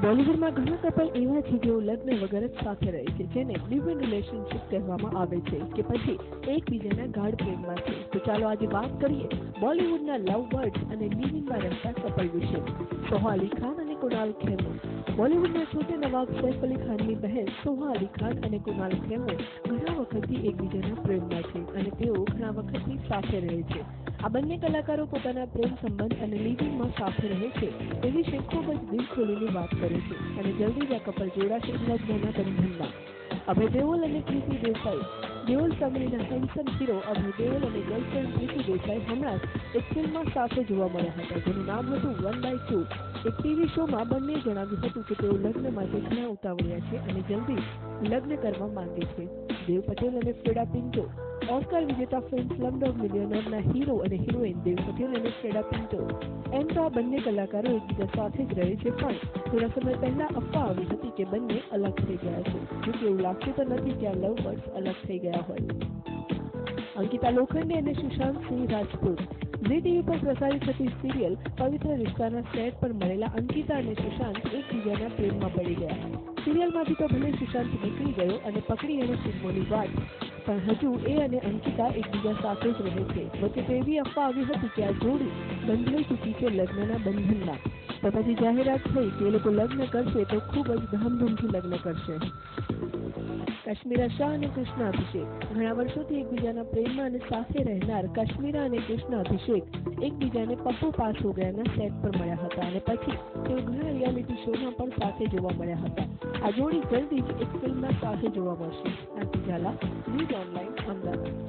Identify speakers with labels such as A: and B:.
A: બોલિવૂડમાં ઘણા કપલ એવા છે જેઓ લગ્ન વગર જ સાથે રહે છે, જેને લિવ ઇન રિલેશનશિપ કહેવામાં આવે છે કે પછી એકબીજાના ગાઢ પ્રેમમાં છે. તો ચાલો આજે વાત કરીએ બોલિવૂડના લવ બર્ડ્સ અને લિવ ઇનમાં રહેતા કપલ વિશે. સોહા અલી ખાન અને કુણાલ ખેમુ. બોલિવૂડના છોટે નવાબ સૈફ અલી ખાનની બહેન સોહા અલી ખાન અને કુણાલ ખેમુ ઘણા વખતથી એકબીજાના પ્રેમમાં છે અને તેઓ ઘણા વખતથી સાથે રહે છે. આ બંને કલાકારો પોતાના પ્રેમ સંબંધ અને લિવિંગમાં સાથે રહે છે તે વિશે ખૂબ જ દિલ ખોલીને વાત કરે છે અને જલ્દી જ આ કપલ જોડાશે લગ્નના બંધનમાં. અભય દેઓલ અને પ્રીતિ દેસાઈ. દેઓલ ફેમિલીના હેન્ડસમ હીરો અભય દેઓલ અને ગર્લફ્રેન્ડ પ્રીતિ દેસાઈ હમણાં જ એક ફિલ્મમાં સાથે જોવા મળ્યા હતા, જેનું નામ હતું 1/2. એક ટીવી શોમાં બંને જણાવ્યું હતું કે તેઓ લગ્ન માટે ઘણા ઉતાવળિયા છે અને જલ્દી લગ્ન કરવા માંગે છે. દેવ પટેલ અને ફ્રેડા પિન્ટો. ઓસ્કાર વિજેતા ફિલ્મ સ્લમડોગ મિલિયનરના હીરો અને હિરોઈન દેવ પટેલ અને ફ્રેડા પિન્ટો. એમ તો આ બંને કલાકારો એકબીજા સાથે જ રહે છે, પણ થોડા સમય પહેલા અફવા આવી હતી કે બંને અલગ થઈ ગયા છે. જો કે એવું લાગતું તો નથી કે આ લવ બર્ડ્સ અલગ થઈ ગયા હોય. અંકિતા લોખંડે અને સુશાંત સિંહ રાજપૂત. ઝી ટીવી પર પ્રસારિત થતી સિરિયલ પવિત્ર રિશ્તાના સેટ પર મળેલા અંકિતા અને સુશાંત એકબીજાના પ્રેમમાં પડી ગયા. સિરિયલમાંથી તો ભલે સુશાંત નીકળી ગયો અને પકડી અને ફિલ્મોની વાત, પણ હજુ એ અને અંકિતા એકબીજા સાથે જ રહે છે. વચ્ચે તો એવી અફવા આવી હતી કે આ જોડી બંધાઈ ચૂકી છે લગ્નના બંધનમાં. તો પછી જાહેરાત થઈ કે એ લોકો લગ્ન કરશે તો ખૂબ જ ધામધૂમથી લગ્ન કરશે. કાશ્મીરા શાહ અને કૃષ્ણા અભિષેક. ઘણા વર્ષોથી એકબીજાના પ્રેમમાં અને સાથે રહેનાર કાશ્મીરા અને કૃષ્ણા અભિષેક એકબીજાને પપ્પુ પાસ હો ગયાના સેટ પર મળ્યા હતા અને પછી તેઓ ઘણા રિયાલિટી શોમાં પણ સાથે જોવા મળ્યા હતા. આ જોડી જલ્દી જ એક ફિલ્મમાં સાથે જોવા મળશે. આંટી ઝાલા, ન્યૂઝ ઓનલાઈન, અમદાવાદ.